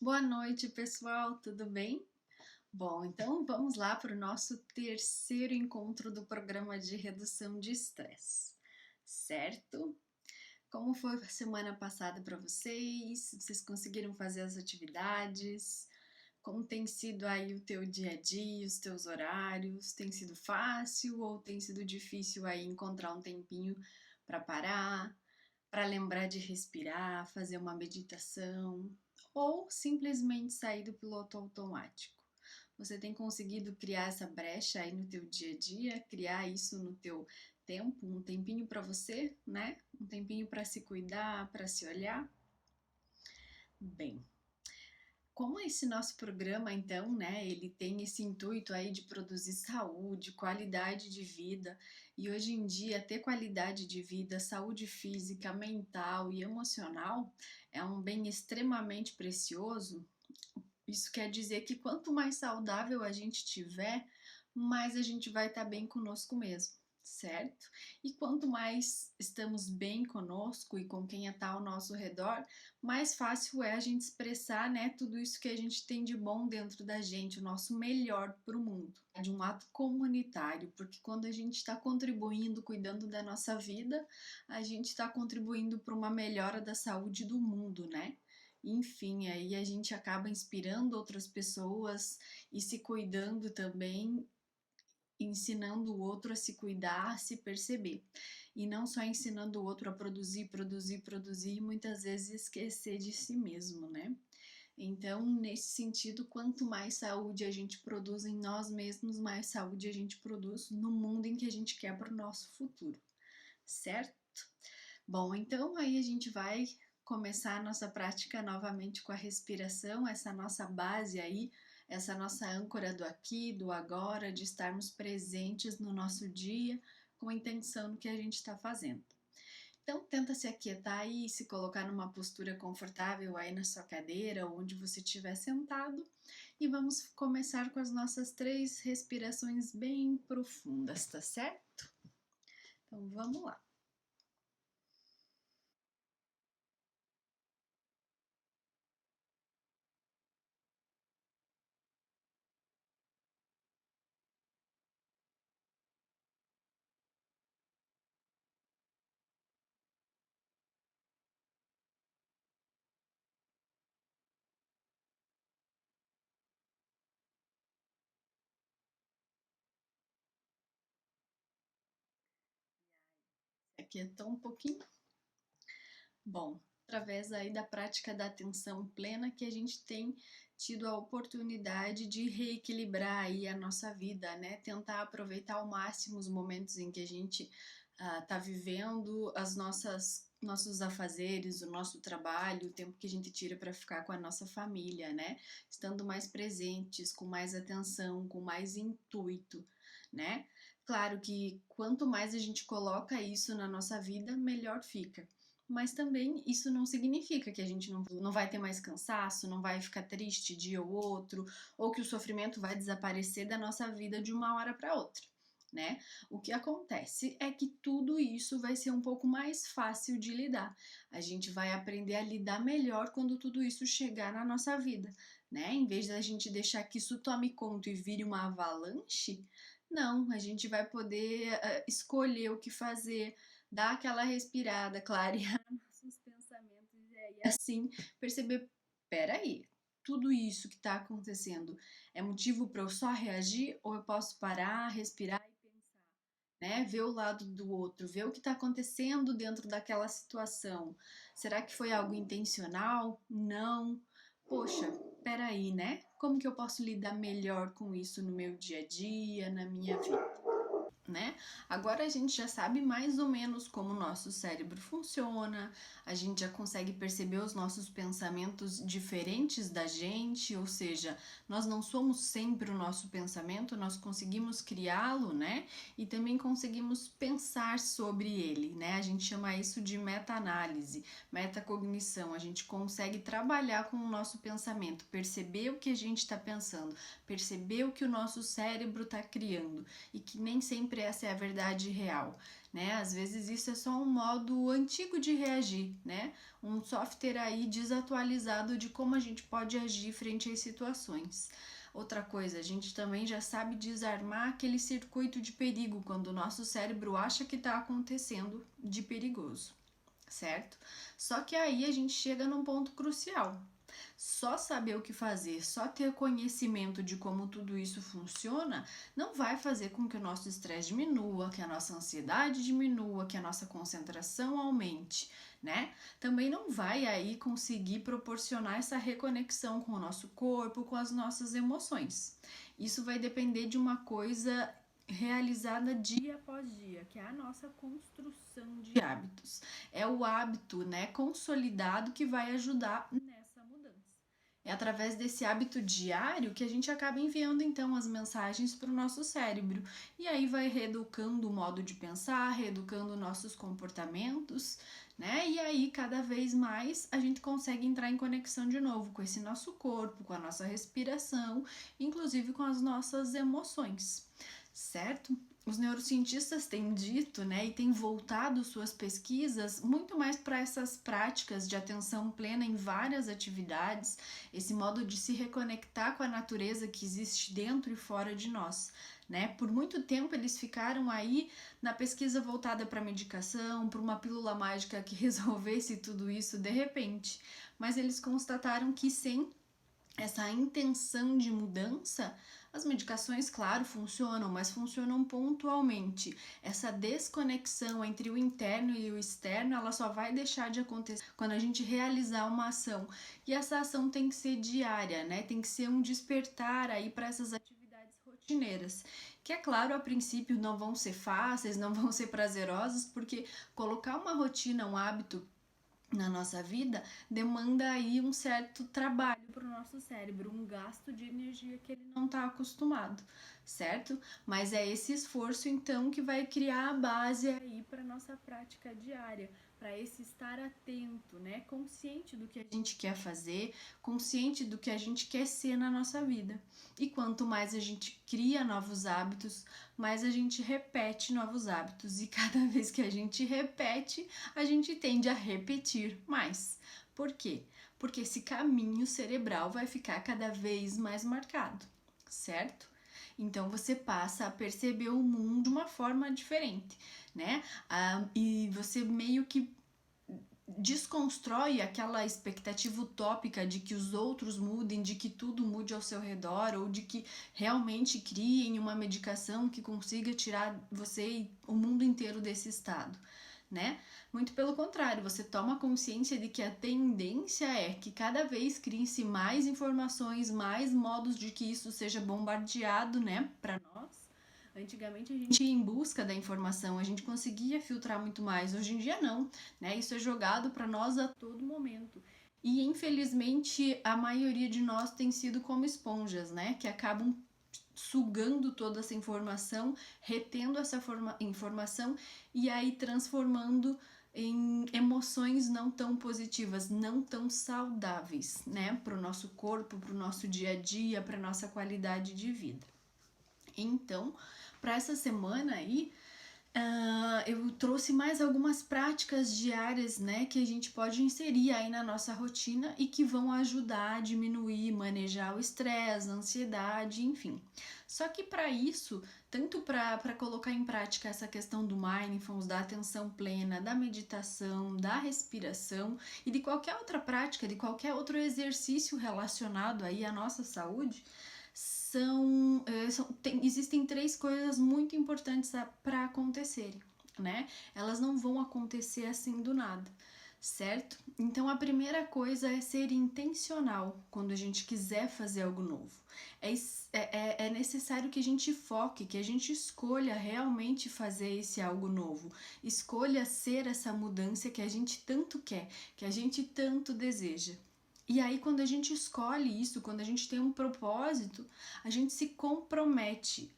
Boa noite, pessoal, tudo bem? Bom, então vamos lá para o nosso terceiro encontro do programa de redução de estresse, certo? Como foi a semana passada para vocês? Vocês conseguiram fazer as atividades? Como tem sido aí o teu dia a dia, os teus horários? Tem sido fácil ou tem sido difícil aí encontrar um tempinho para parar, para lembrar de respirar, fazer uma meditação ou simplesmente sair do piloto automático? Você tem conseguido criar essa brecha aí no teu dia a dia, criar isso no teu tempo, um tempinho para você, né? Um tempinho para se cuidar, para se olhar? Bem, como esse nosso programa, então, né, ele tem esse intuito aí de produzir saúde, qualidade de vida, e hoje em dia ter qualidade de vida, saúde física, mental e emocional é um bem extremamente precioso. Isso quer dizer que quanto mais saudável a gente tiver, mais a gente vai estar bem conosco mesmo, certo? E quanto mais estamos bem conosco e com quem está ao nosso redor, mais fácil é a gente expressar, né, tudo isso que a gente tem de bom dentro da gente, o nosso melhor para o mundo. É de um ato comunitário, porque quando a gente está contribuindo, cuidando da nossa vida, a gente está contribuindo para uma melhora da saúde do mundo, né? Enfim, aí a gente acaba inspirando outras pessoas e se cuidando também, ensinando o outro a se cuidar, a se perceber. E não só ensinando o outro a produzir, produzir, produzir, e muitas vezes esquecer de si mesmo, né? Então, nesse sentido, quanto mais saúde a gente produz em nós mesmos, mais saúde a gente produz no mundo em que a gente quer para o nosso futuro, certo? Bom, então aí a gente vai começar a nossa prática novamente com a respiração, essa nossa base aí, essa nossa âncora do aqui, do agora, de estarmos presentes no nosso dia com a intenção do que a gente está fazendo. Então, tenta se aquietar aí, se colocar numa postura confortável aí na sua cadeira, onde você estiver sentado, e vamos começar com as nossas 3 respirações bem profundas, tá certo? Então, vamos lá. Se aquietou um pouquinho. Bom, através aí da prática da atenção plena que a gente tem tido a oportunidade de reequilibrar aí a nossa vida, né? Tentar aproveitar ao máximo os momentos em que a gente tá vivendo as nossas nossos afazeres, o nosso trabalho, o tempo que a gente tira para ficar com a nossa família, né? Estando mais presentes, com mais atenção, com mais intuito, né? Claro que quanto mais a gente coloca isso na nossa vida, melhor fica. Mas também isso não significa que a gente não vai ter mais cansaço, não vai ficar triste dia ou outro, ou que o sofrimento vai desaparecer da nossa vida de uma hora para outra, né? O que acontece é que tudo isso vai ser um pouco mais fácil de lidar. A gente vai aprender a lidar melhor quando tudo isso chegar na nossa vida, né? Em vez da gente deixar que isso tome conta e vire uma avalanche, não, a gente vai poder escolher o que fazer, dar aquela respirada, clarear nossos pensamentos e aí assim perceber, peraí, tudo isso que está acontecendo é motivo para eu só reagir ou eu posso parar, respirar e pensar, né? Ver o lado do outro, ver o que está acontecendo dentro daquela situação. Será que foi algo intencional? Não. Poxa, peraí, né? Como que eu posso lidar melhor com isso no meu dia a dia, na minha vida? Né? Agora a gente já sabe mais ou menos como o nosso cérebro funciona, a gente já consegue perceber os nossos pensamentos diferentes da gente, ou seja, nós não somos sempre o nosso pensamento, nós conseguimos criá-lo, né? E também conseguimos pensar sobre ele, né? A gente chama isso de meta-análise, metacognição. A gente consegue trabalhar com o nosso pensamento, perceber o que a gente está pensando, perceber o que o nosso cérebro está criando e que nem sempre sempre essa é a verdade real, né? Às vezes isso é só um modo antigo de reagir, né? Um software aí desatualizado de como a gente pode agir frente às situações. Outra coisa, a gente também já sabe desarmar aquele circuito de perigo quando o nosso cérebro acha que está acontecendo de perigoso, certo? Só que aí a gente chega num ponto crucial. Só saber o que fazer, só ter conhecimento de como tudo isso funciona, não vai fazer com que o nosso estresse diminua, que a nossa ansiedade diminua, que a nossa concentração aumente, né? Também não vai aí conseguir proporcionar essa reconexão com o nosso corpo, com as nossas emoções. Isso vai depender de uma coisa realizada dia após dia, que é a nossa construção de hábitos. É o hábito, né, consolidado que vai ajudar nessa mudança. É através desse hábito diário que a gente acaba enviando então as mensagens para o nosso cérebro e aí vai reeducando o modo de pensar, reeducando nossos comportamentos, né? E aí cada vez mais a gente consegue entrar em conexão de novo com esse nosso corpo, com a nossa respiração, inclusive com as nossas emoções, certo? Os neurocientistas têm dito, né, e têm voltado suas pesquisas muito mais para essas práticas de atenção plena em várias atividades, esse modo de se reconectar com a natureza que existe dentro e fora de nós, né? Por muito tempo eles ficaram aí na pesquisa voltada para medicação, para uma pílula mágica que resolvesse tudo isso de repente, mas eles constataram que sem essa intenção de mudança, as medicações, claro, funcionam, mas funcionam pontualmente. Essa desconexão entre o interno e o externo, ela só vai deixar de acontecer quando a gente realizar uma ação. E essa ação tem que ser diária, né? Tem que ser um despertar aí para essas atividades rotineiras. Que é claro, a princípio não vão ser fáceis, não vão ser prazerosas, porque colocar uma rotina, um hábito na nossa vida demanda aí um certo trabalho para o nosso cérebro, um gasto de energia que ele não está acostumado, certo? Mas é esse esforço então que vai criar a base aí para nossa prática diária, para esse estar atento, né? Consciente do que a gente quer fazer, consciente do que a gente quer ser na nossa vida. E quanto mais a gente cria novos hábitos, mais a gente repete novos hábitos. E cada vez que a gente repete, a gente tende a repetir mais. Por quê? Porque esse caminho cerebral vai ficar cada vez mais marcado, certo? Então você passa a perceber o mundo de uma forma diferente, né? E você meio que desconstrói aquela expectativa utópica de que os outros mudem, de que tudo mude ao seu redor, ou de que realmente criem uma medicação que consiga tirar você e o mundo inteiro desse estado, né? Muito pelo contrário, você toma consciência de que a tendência é que cada vez criem-se mais informações, mais modos de que isso seja bombardeado, né, para nós. Antigamente a gente ia em busca da informação, a gente conseguia filtrar muito mais. Hoje em dia não, né? Isso é jogado para nós a todo momento. E infelizmente a maioria de nós tem sido como esponjas, né? Que acabam sugando toda essa informação, retendo essa informação e aí transformando em emoções não tão positivas, não tão saudáveis, né? Para o nosso corpo, para o nosso dia a dia, para nossa qualidade de vida. Então, para essa semana aí, eu trouxe mais algumas práticas diárias, né, que a gente pode inserir aí na nossa rotina e que vão ajudar a diminuir, manejar o estresse, a ansiedade, enfim. Só que para isso, tanto para colocar em prática essa questão do mindfulness, da atenção plena, da meditação, da respiração e de qualquer outra prática, de qualquer outro exercício relacionado aí à nossa saúde, existem 3 coisas muito importantes para acontecerem, né? Elas não vão acontecer assim do nada, certo? Então a primeira coisa é ser intencional quando a gente quiser fazer algo novo. É necessário que a gente foque, que a gente escolha realmente fazer esse algo novo. Escolha ser essa mudança que a gente tanto quer, que a gente tanto deseja. E aí, quando a gente escolhe isso, quando a gente tem um propósito, a gente se compromete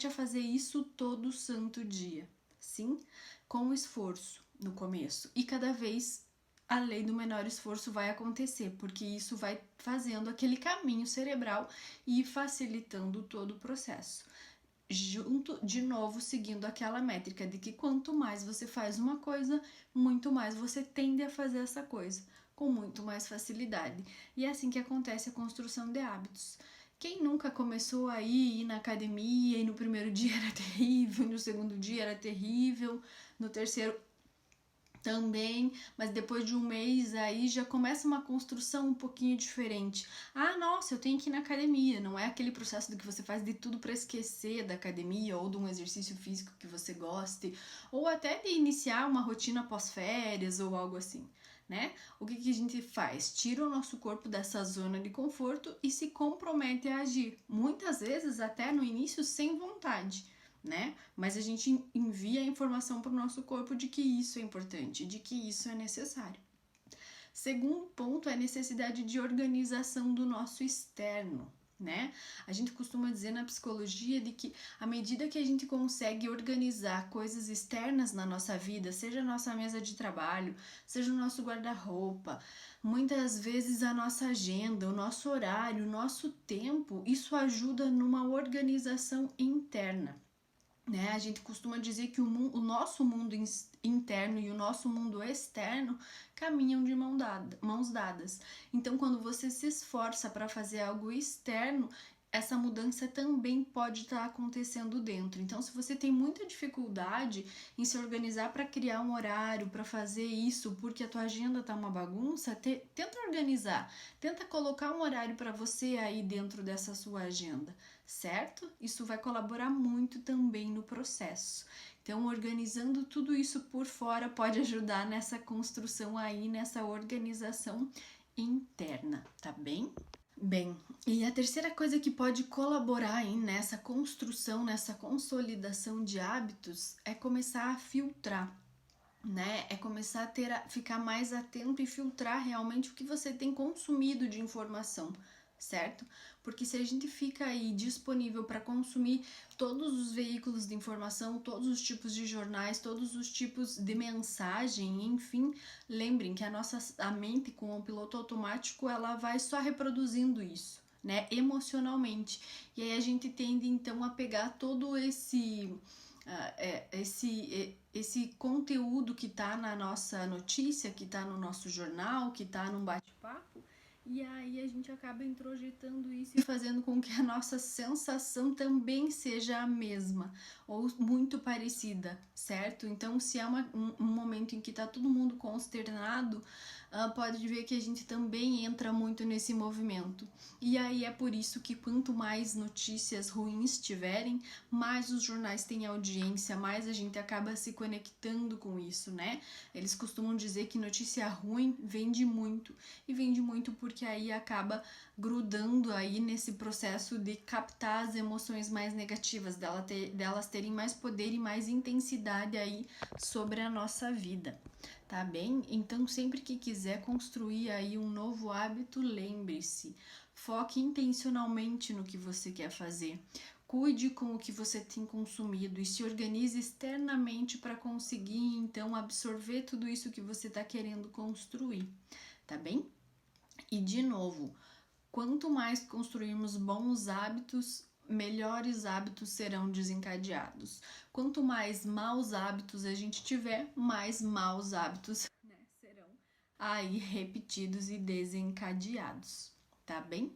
a fazer isso todo santo dia, sim? Com esforço no começo. E cada vez a lei do menor esforço vai acontecer, porque isso vai fazendo aquele caminho cerebral e facilitando todo o processo. junto, de novo, seguindo aquela métrica de que quanto mais você faz uma coisa, muito mais você tende a fazer essa coisa, com muito mais facilidade. E é assim que acontece a construção de hábitos. Quem nunca começou a ir na academia e no primeiro dia era terrível, no segundo dia era terrível, no terceiro também, mas depois de um mês aí já começa uma construção um pouquinho diferente. Ah, nossa, eu tenho que ir na academia. Não é aquele processo do que você faz de tudo para esquecer da academia ou de um exercício físico que você goste, ou até de iniciar uma rotina pós-férias ou algo assim, né? O que a gente faz? Tira o nosso corpo dessa zona de conforto e se compromete a agir. Muitas vezes até no início sem vontade, né? Mas a gente envia a informação para o nosso corpo de que isso é importante, de que isso é necessário. Segundo ponto é a necessidade de organização do nosso externo, né? A gente costuma dizer na psicologia de que à medida que a gente consegue organizar coisas externas na nossa vida, seja a nossa mesa de trabalho, seja o nosso guarda-roupa, muitas vezes a nossa agenda, o nosso horário, o nosso tempo, isso ajuda numa organização interna. Né? A gente costuma dizer que o nosso mundo interno e o nosso mundo externo caminham de mãos dadas. Então, quando você se esforça para fazer algo externo, essa mudança também pode estar acontecendo dentro. Então, se você tem muita dificuldade em se organizar para criar um horário, para fazer isso, porque a tua agenda tá uma bagunça, tenta organizar, tenta colocar um horário para você aí dentro dessa sua agenda, certo? Isso vai colaborar muito também no processo. Então, organizando tudo isso por fora pode ajudar nessa construção aí, nessa organização interna, tá bem? Bem, e a terceira coisa que pode colaborar aí nessa construção, nessa consolidação de hábitos é começar a filtrar, né? É começar a ficar mais atento e filtrar realmente o que você tem consumido de informação, certo? Porque se a gente fica aí disponível para consumir todos os veículos de informação, todos os tipos de jornais, todos os tipos de mensagem, enfim, lembrem que a mente com o piloto automático, ela vai só reproduzindo isso, né, emocionalmente. E aí a gente tende então a pegar todo esse conteúdo que está na nossa notícia, que está no nosso jornal, que está num bate-papo, e aí a gente acaba introjetando isso e fazendo com que a nossa sensação também seja a mesma ou muito parecida, certo? Então, se é um momento em que está todo mundo consternado, pode ver que a gente também entra muito nesse movimento. E aí é por isso que quanto mais notícias ruins tiverem, mais os jornais têm audiência, mais a gente acaba se conectando com isso, né? Eles costumam dizer que notícia ruim vende muito, e vende muito porque aí acaba grudando aí nesse processo de captar as emoções mais negativas, delas terem mais poder e mais intensidade aí sobre a nossa vida, tá bem? Então, sempre que quiser construir aí um novo hábito, lembre-se, foque intencionalmente no que você quer fazer. Cuide com o que você tem consumido e se organize externamente para conseguir então absorver tudo isso que você está querendo construir, tá bem? E de novo, quanto mais construirmos bons hábitos, melhores hábitos serão desencadeados. Quanto mais maus hábitos a gente tiver, mais maus hábitos, né, serão aí repetidos e desencadeados, tá bem?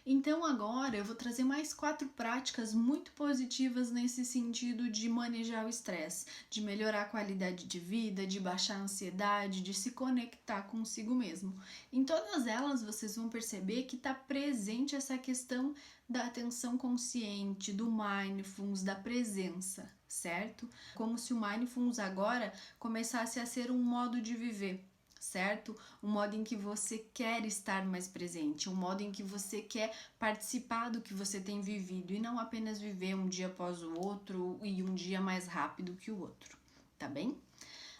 Então agora eu vou trazer mais 4 práticas muito positivas nesse sentido de manejar o estresse, de melhorar a qualidade de vida, de baixar a ansiedade, de se conectar consigo mesmo. Em todas elas vocês vão perceber que está presente essa questão da atenção consciente, do mindfulness, da presença, certo? Como se o mindfulness agora começasse a ser um modo de viver, certo? Um modo em que você quer estar mais presente, um modo em que você quer participar do que você tem vivido e não apenas viver um dia após o outro e um dia mais rápido que o outro, tá bem?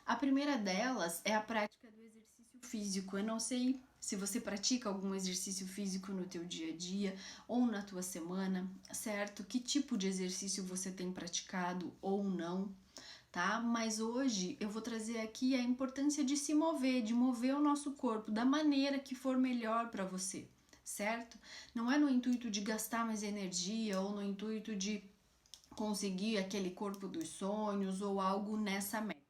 A primeira delas é a prática do exercício físico. Eu não sei se você pratica algum exercício físico no teu dia a dia ou na tua semana, certo? Que tipo de exercício você tem praticado ou não, tá? Mas hoje eu vou trazer aqui a importância de se mover, de mover o nosso corpo da maneira que for melhor para você, certo? Não é no intuito de gastar mais energia ou no intuito de conseguir aquele corpo dos sonhos ou algo nessa métrica.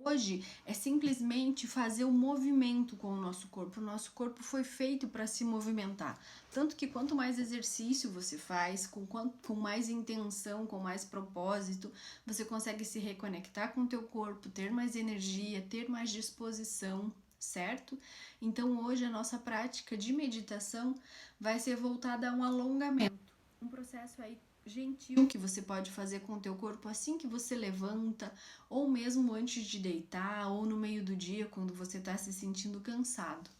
Hoje é simplesmente fazer o movimento com o nosso corpo. O nosso corpo foi feito para se movimentar. Tanto que quanto mais exercício você faz, com mais intenção, com mais propósito, você consegue se reconectar com o teu corpo, ter mais energia, ter mais disposição, certo? Então hoje a nossa prática de meditação vai ser voltada a um alongamento. Um processo aí gentil que você pode fazer com o teu corpo assim que você levanta, ou mesmo antes de deitar, ou no meio do dia quando você está se sentindo cansado,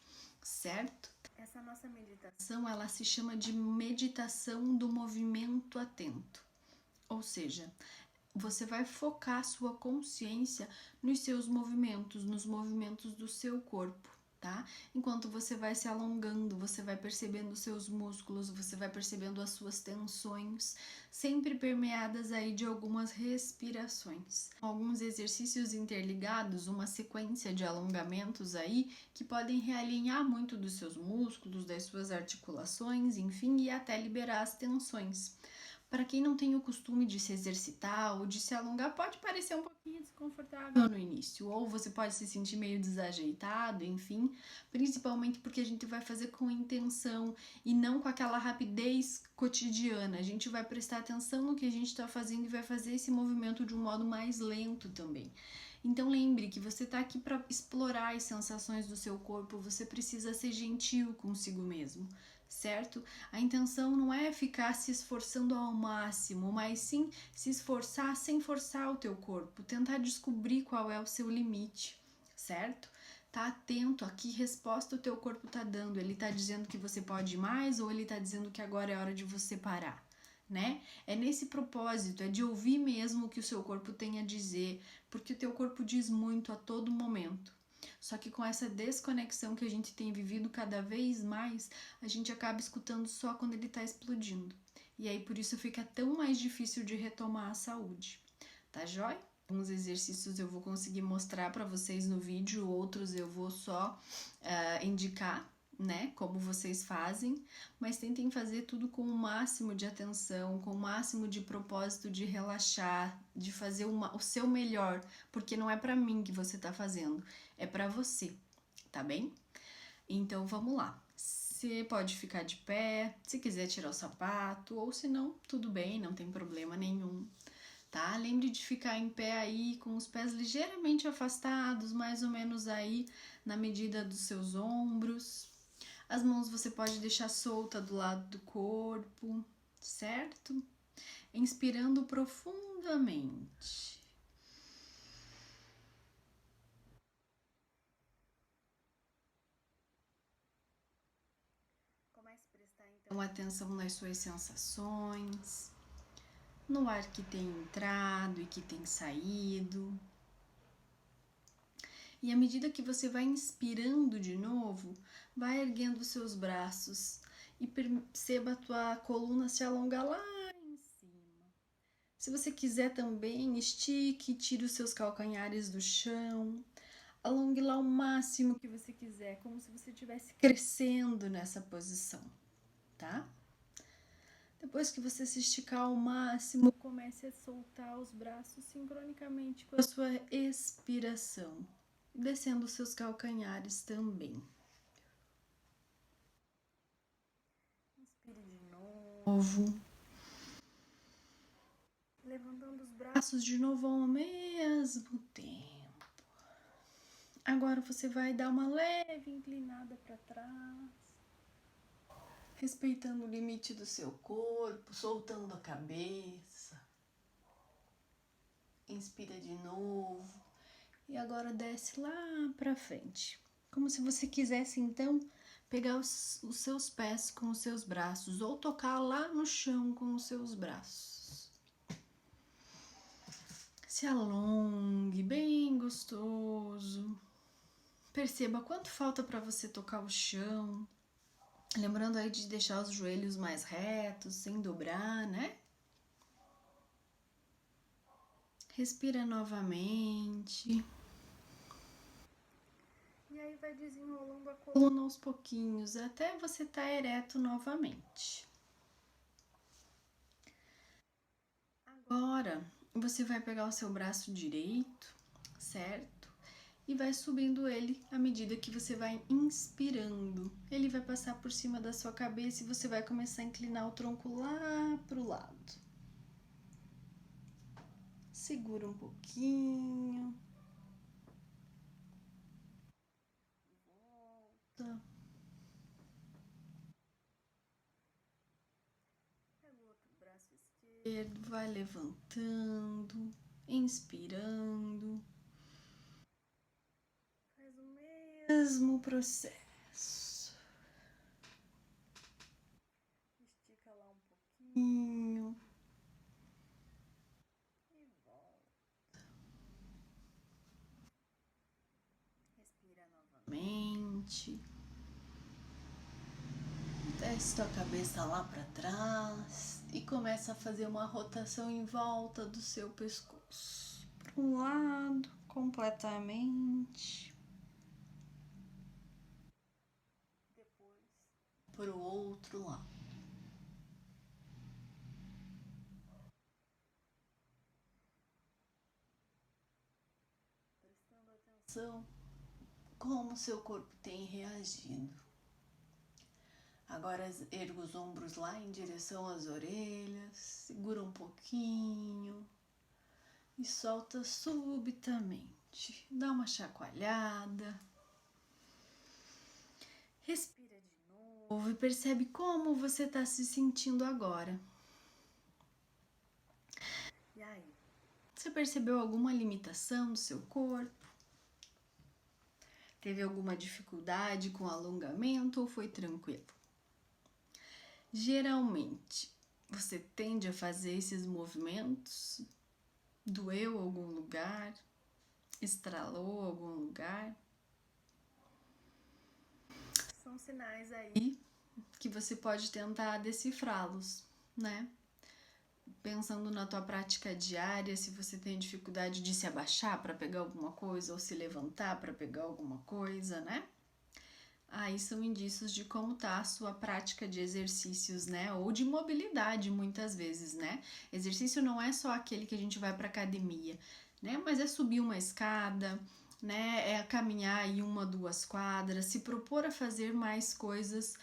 certo? Essa nossa meditação, ela se chama de meditação do movimento atento. Ou seja, você vai focar sua consciência nos seus movimentos, nos movimentos do seu corpo, tá? Enquanto você vai se alongando, você vai percebendo os seus músculos, você vai percebendo as suas tensões, sempre permeadas aí de algumas respirações. Alguns exercícios interligados, uma sequência de alongamentos aí que podem realinhar muito dos seus músculos, das suas articulações, enfim, e até liberar as tensões. Para quem não tem o costume de se exercitar ou de se alongar, pode parecer um pouquinho desconfortável no início, ou você pode se sentir meio desajeitado, enfim, principalmente porque a gente vai fazer com intenção e não com aquela rapidez cotidiana. A gente vai prestar atenção no que a gente está fazendo e vai fazer esse movimento de um modo mais lento também. Então lembre que você está aqui para explorar as sensações do seu corpo, você precisa ser gentil consigo mesmo, certo? A intenção não é ficar se esforçando ao máximo, mas sim se esforçar sem forçar o teu corpo, tentar descobrir qual é o seu limite, certo? Tá atento a que resposta o teu corpo tá dando, ele tá dizendo que você pode mais ou ele tá dizendo que agora é hora de você parar, né? É nesse propósito, é de ouvir mesmo o que o seu corpo tem a dizer, porque o teu corpo diz muito a todo momento. Só que com essa desconexão que a gente tem vivido cada vez mais, a gente acaba escutando só quando ele tá explodindo. E aí por isso fica tão mais difícil de retomar a saúde. Tá jóia? Alguns exercícios eu vou conseguir mostrar para vocês no vídeo, outros eu vou só indicar, né, como vocês fazem, mas tentem fazer tudo com o máximo de atenção, com o máximo de propósito de relaxar, de fazer o seu melhor, porque não é para mim que você tá fazendo, é para você, tá bem? Então vamos lá. Você pode ficar de pé, se quiser tirar o sapato, ou se não, tudo bem, não tem problema nenhum, tá? Lembre de ficar em pé aí com os pés ligeiramente afastados, mais ou menos aí na medida dos seus ombros. As mãos você pode deixar solta do lado do corpo, certo? Inspirando profundamente. Comece a prestar então atenção nas suas sensações, no ar que tem entrado e que tem saído. E à medida que você vai inspirando de novo, vai erguendo os seus braços e perceba a tua coluna se alongar lá em cima. Se você quiser também, estique, tire os seus calcanhares do chão, alongue lá o máximo que você quiser, como se você estivesse crescendo nessa posição, tá? Depois que você se esticar ao máximo, comece a soltar os braços sincronicamente com a sua expiração, descendo os seus calcanhares também. Inspire de novo, levantando os braços de novo ao mesmo tempo. Agora você vai dar uma leve inclinada para trás, respeitando o limite do seu corpo, soltando a cabeça. Inspira de novo e agora desce lá para frente, como se você quisesse então pegar os seus pés com os seus braços ou tocar lá no chão com os seus braços. Se alongue, bem gostoso. Perceba quanto falta para você tocar o chão. Lembrando aí de deixar os joelhos mais retos, sem dobrar, né? Respira novamente. E aí vai desenrolando a coluna aos pouquinhos, até você estar ereto novamente. Agora, você vai pegar o seu braço direito, certo? E vai subindo ele à medida que você vai inspirando. Ele vai passar por cima da sua cabeça e você vai começar a inclinar o tronco lá pro lado. Segura um pouquinho. Volta. Pega o outro braço esquerdo, vai levantando, inspirando. Faz o mesmo processo. Estica lá um pouquinho. E volta. Respira novamente. Desce tua cabeça lá para trás e começa a fazer uma rotação em volta do seu pescoço. Para um lado, completamente. Depois, para o outro lado. Prestando atenção como seu corpo tem reagido. Agora erga os ombros lá em direção às orelhas, segura um pouquinho e solta subitamente. Dá uma chacoalhada. Respira de novo e percebe como você está se sentindo agora. E aí? Você percebeu alguma limitação do seu corpo? Teve alguma dificuldade com alongamento ou foi tranquilo? Geralmente, você tende a fazer esses movimentos? Doeu algum lugar? Estralou algum lugar? São sinais aí que você pode tentar decifrá-los, né? Pensando na tua prática diária, se você tem dificuldade de se abaixar para pegar alguma coisa ou se levantar para pegar alguma coisa, né? Aí são indícios de como tá a sua prática de exercícios, né? Ou de mobilidade, muitas vezes, né? Exercício não é só aquele que a gente vai para academia, né? Mas é subir uma escada, né? É caminhar aí 1, 2 quadras, se propor a fazer mais coisas,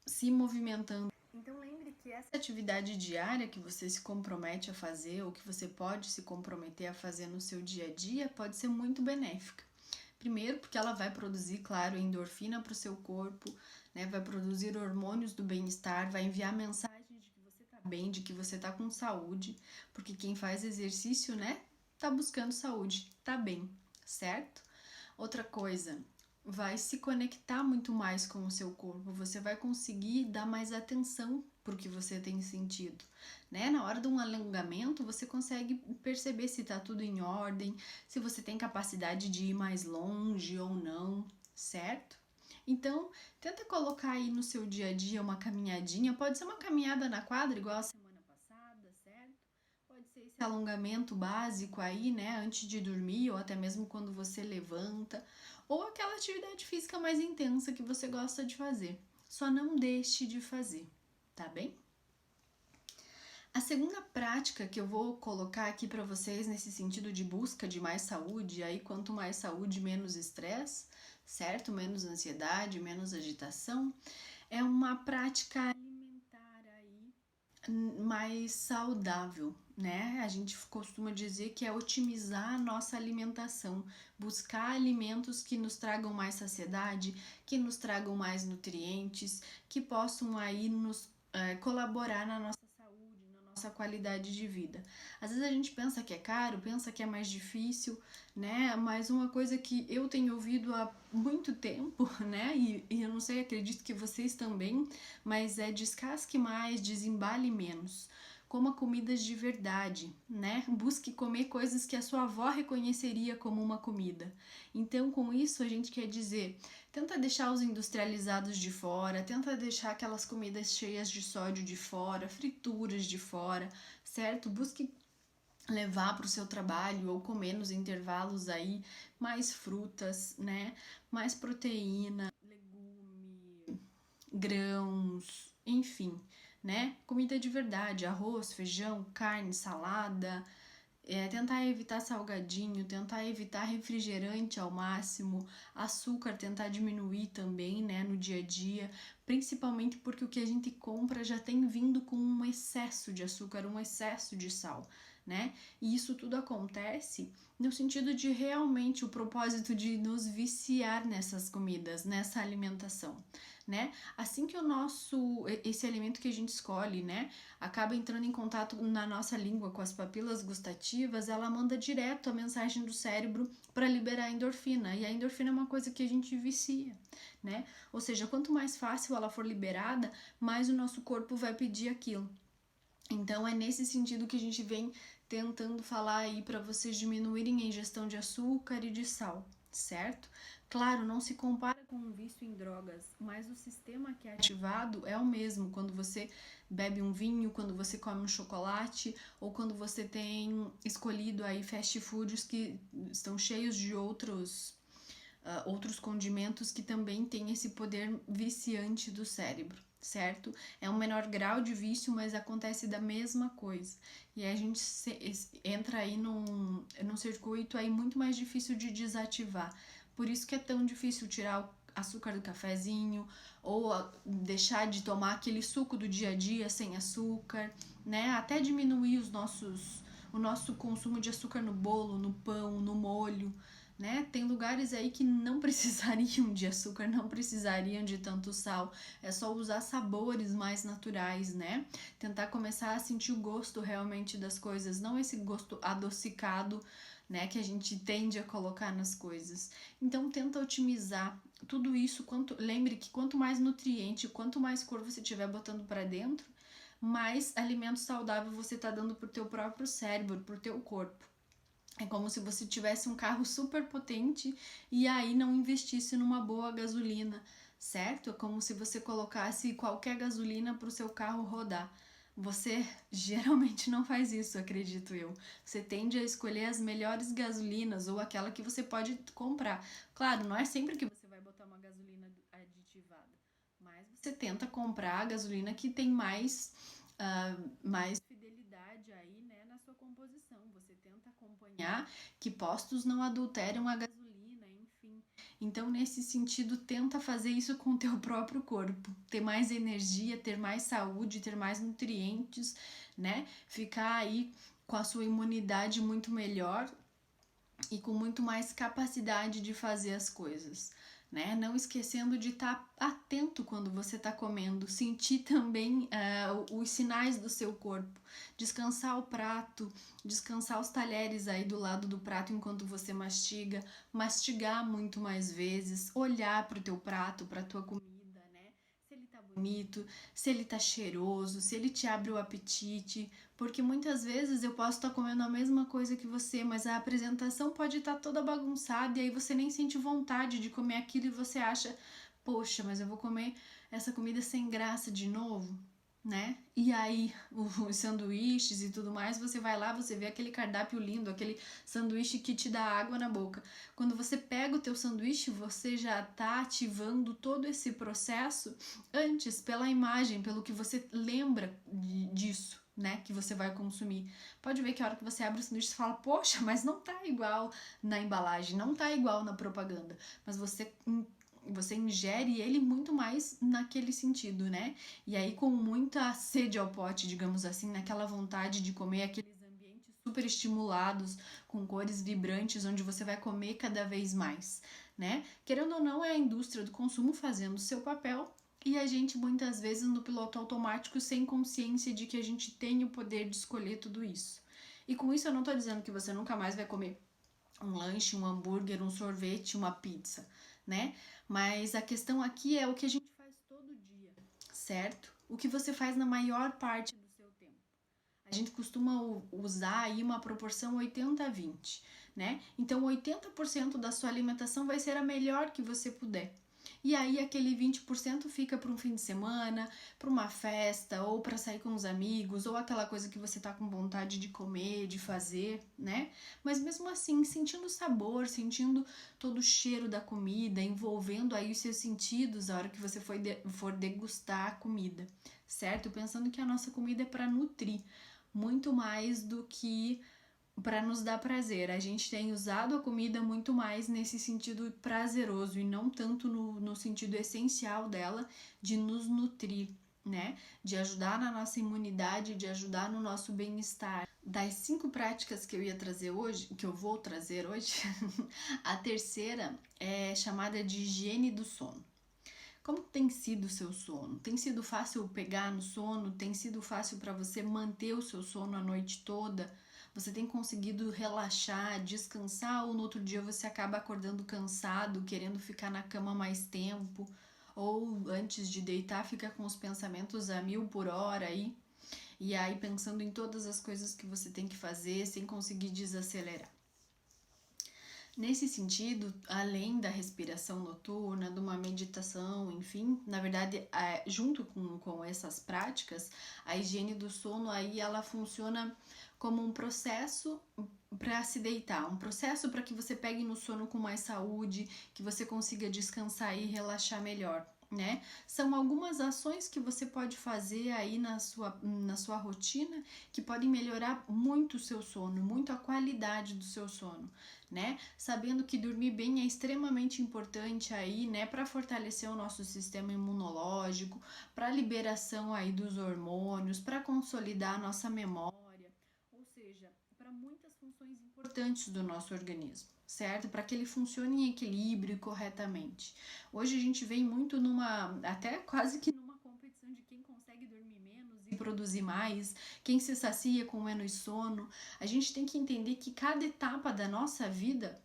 se movimentando. Então lembre que essa atividade diária que você se compromete a fazer ou que você pode se comprometer a fazer no seu dia a dia pode ser muito benéfica. Primeiro, porque ela vai produzir, claro, endorfina para o seu corpo, né? Vai produzir hormônios do bem-estar, vai enviar mensagem de que você está bem, de que você está com saúde, porque quem faz exercício, né, tá buscando saúde, tá bem, certo? Outra coisa, vai se conectar muito mais com o seu corpo, você vai conseguir dar mais atenção pro que você tem sentido, né? Na hora de um alongamento, você consegue perceber se tá tudo em ordem, se você tem capacidade de ir mais longe ou não, certo? Então, tenta colocar aí no seu dia a dia uma caminhadinha, pode ser uma caminhada na quadra, igual a semana passada, certo? Pode ser esse alongamento básico aí, né, antes de dormir ou até mesmo quando você levanta, ou aquela atividade física mais intensa que você gosta de fazer. Só não deixe de fazer, tá bem? A segunda prática que eu vou colocar aqui para vocês nesse sentido de busca de mais saúde, aí quanto mais saúde, menos estresse, certo? Menos ansiedade, menos agitação, é uma prática alimentar aí mais saudável, né? A gente costuma dizer que é otimizar a nossa alimentação, buscar alimentos que nos tragam mais saciedade, que nos tragam mais nutrientes, que possam aí nos colaborar na nossa saúde, na nossa qualidade de vida. Às vezes a gente pensa que é caro, pensa que é mais difícil, né? Mas uma coisa que eu tenho ouvido há muito tempo, né? E eu não sei, acredito que vocês também, mas é descasque mais, desembale menos. Coma comidas de verdade, né? Busque comer coisas que a sua avó reconheceria como uma comida. Então, com isso, a gente quer dizer, tenta deixar os industrializados de fora, tenta deixar aquelas comidas cheias de sódio de fora, frituras de fora, certo? Busque levar para o seu trabalho ou comer nos intervalos aí mais frutas, né? Mais proteína, legume, grãos, enfim, né? Comida de verdade, arroz, feijão, carne, salada, tentar evitar salgadinho, tentar evitar refrigerante ao máximo, açúcar tentar diminuir também, né, no dia a dia, principalmente porque o que a gente compra já tem vindo com um excesso de açúcar, um excesso de sal, né? E isso tudo acontece no sentido de realmente o propósito de nos viciar nessas comidas, nessa alimentação, né? Assim que esse alimento que a gente escolhe, né, acaba entrando em contato na nossa língua com as papilas gustativas, ela manda direto a mensagem do cérebro para liberar a endorfina. E a endorfina é uma coisa que a gente vicia, né? Ou seja, quanto mais fácil ela for liberada, mais o nosso corpo vai pedir aquilo. Então é nesse sentido que a gente vem tentando falar aí para vocês diminuírem a ingestão de açúcar e de sal, certo? Claro, não se compara com um vício em drogas, mas o sistema que é ativado é o mesmo quando você bebe um vinho, quando você come um chocolate ou quando você tem escolhido aí fast foods que estão cheios de outros condimentos que também têm esse poder viciante do cérebro, certo? É um menor grau de vício, mas acontece da mesma coisa. E a gente entra aí num circuito aí muito mais difícil de desativar. Por isso que é tão difícil tirar o açúcar do cafezinho ou deixar de tomar aquele suco do dia a dia sem açúcar, né? Até diminuir o nosso consumo de açúcar no bolo, no pão, no molho, né? Tem lugares aí que não precisariam de açúcar, não precisariam de tanto sal, é só usar sabores mais naturais, né? Tentar começar a sentir o gosto realmente das coisas, não esse gosto adocicado, né, que a gente tende a colocar nas coisas. Então tenta otimizar tudo isso, lembre que quanto mais nutriente, quanto mais cor você estiver botando para dentro, mais alimento saudável você está dando pro teu próprio cérebro, pro teu corpo. É como se você tivesse um carro super potente e aí não investisse numa boa gasolina, certo? É como se você colocasse qualquer gasolina para o seu carro rodar. Você geralmente não faz isso, acredito eu. Você tende a escolher as melhores gasolinas ou aquela que você pode comprar. Claro, não é sempre que você vai botar uma gasolina aditivada, mas você tenta comprar a gasolina que tem mais fidelidade aí, né, na sua composição. Você tenta acompanhar que postos não adulteram a gasolina, enfim. Então, nesse sentido, tenta fazer isso com o teu próprio corpo. Ter mais energia, ter mais saúde, ter mais nutrientes, né? Ficar aí com a sua imunidade muito melhor e com muito mais capacidade de fazer as coisas, né? Não esquecendo de estar atento quando você está comendo, sentir também os sinais do seu corpo, descansar o prato, descansar os talheres aí do lado do prato enquanto você mastiga, mastigar muito mais vezes, olhar para o teu prato, para a tua comida, né? Se ele tá bonito, se ele tá cheiroso, se ele te abre o apetite, porque muitas vezes eu posso estar comendo a mesma coisa que você, mas a apresentação pode estar toda bagunçada e aí você nem sente vontade de comer aquilo e você acha, poxa, mas eu vou comer essa comida sem graça de novo, né? E aí, os sanduíches e tudo mais, você vai lá, você vê aquele cardápio lindo, aquele sanduíche que te dá água na boca. Quando você pega o teu sanduíche, você já tá ativando todo esse processo antes, pela imagem, pelo que você lembra disso, né, que você vai consumir. Pode ver que a hora que você abre o sanduíche, você fala, poxa, mas não tá igual na embalagem, não tá igual na propaganda. Mas você ingere ele muito mais naquele sentido, né? E aí com muita sede ao pote, digamos assim, naquela vontade de comer aqueles ambientes super estimulados, com cores vibrantes, onde você vai comer cada vez mais, né? Querendo ou não, é a indústria do consumo fazendo o seu papel e a gente muitas vezes no piloto automático sem consciência de que a gente tem o poder de escolher tudo isso. E com isso eu não tô dizendo que você nunca mais vai comer um lanche, um hambúrguer, um sorvete, uma pizza, né? Mas a questão aqui é o que a gente faz todo dia, certo? O que você faz na maior parte do seu tempo. A gente costuma usar aí uma proporção 80-20, né? Então 80% da sua alimentação vai ser a melhor que você puder. e aí aquele 20% fica para um fim de semana, para uma festa, ou para sair com os amigos, ou aquela coisa que você tá com vontade de comer, de fazer, né? Mas mesmo assim, sentindo o sabor, sentindo todo o cheiro da comida, envolvendo aí os seus sentidos a hora que você for degustar a comida, certo? Pensando que a nossa comida é para nutrir, muito mais do que para nos dar prazer. A gente tem usado a comida muito mais nesse sentido prazeroso e não tanto no sentido essencial dela de nos nutrir, né? De ajudar na nossa imunidade, de ajudar no nosso bem-estar. Das 5 práticas que eu ia trazer hoje, que eu vou trazer hoje, a terceira é chamada de higiene do sono. Como tem sido o seu sono? Tem sido fácil pegar no sono? Tem sido fácil para você manter o seu sono a noite toda? Você tem conseguido relaxar, descansar, ou no outro dia você acaba acordando cansado, querendo ficar na cama mais tempo, ou antes de deitar fica com os pensamentos a 1000 por hora aí, e aí pensando em todas as coisas que você tem que fazer sem conseguir desacelerar. Nesse sentido, além da respiração noturna, de uma meditação, enfim, na verdade, junto com essas práticas, a higiene do sono aí ela funciona como um processo para se deitar, um processo para que você pegue no sono com mais saúde, que você consiga descansar e relaxar melhor, né? São algumas ações que você pode fazer aí na sua rotina que podem melhorar muito o seu sono, muito a qualidade do seu sono, né? Sabendo que dormir bem é extremamente importante aí, né, para fortalecer o nosso sistema imunológico, para a liberação aí dos hormônios, para consolidar a nossa memória, ou seja, para muitas funções importantes do nosso organismo, certo? Para que ele funcione em equilíbrio corretamente. Hoje a gente vem muito até quase que numa competição de quem consegue dormir menos e produzir mais, quem se sacia com menos sono. A gente tem que entender que cada etapa da nossa vida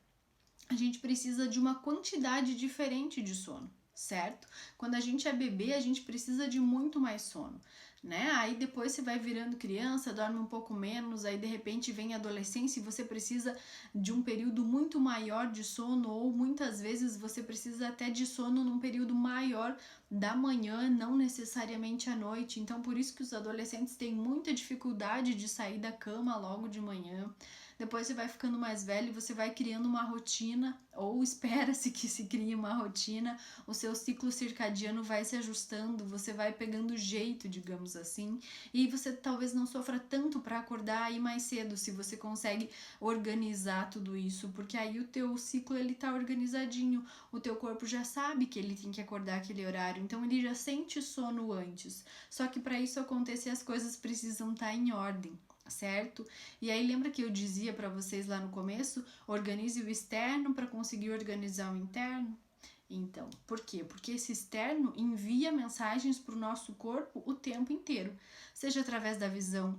a gente precisa de uma quantidade diferente de sono, certo? Quando a gente é bebê, a gente precisa de muito mais sono, né? Aí depois você vai virando criança, dorme um pouco menos, aí de repente vem a adolescência e você precisa de um período muito maior de sono, ou muitas vezes você precisa até de sono num período maior da manhã, não necessariamente à noite. Então, por isso que os adolescentes têm muita dificuldade de sair da cama logo de manhã. Depois você vai ficando mais velho e você vai criando uma rotina, ou espera-se que se crie uma rotina, o seu ciclo circadiano vai se ajustando, você vai pegando jeito, digamos assim, e você talvez não sofra tanto para acordar aí mais cedo, se você consegue organizar tudo isso, porque aí o teu ciclo ele tá organizadinho, o teu corpo já sabe que ele tem que acordar aquele horário, então ele já sente sono antes. Só que para isso acontecer as coisas precisam estar em ordem, certo? E aí lembra que eu dizia para vocês lá no começo, organize o externo para conseguir organizar o interno? Então, por quê? Porque esse externo envia mensagens para o nosso corpo o tempo inteiro, seja através da visão,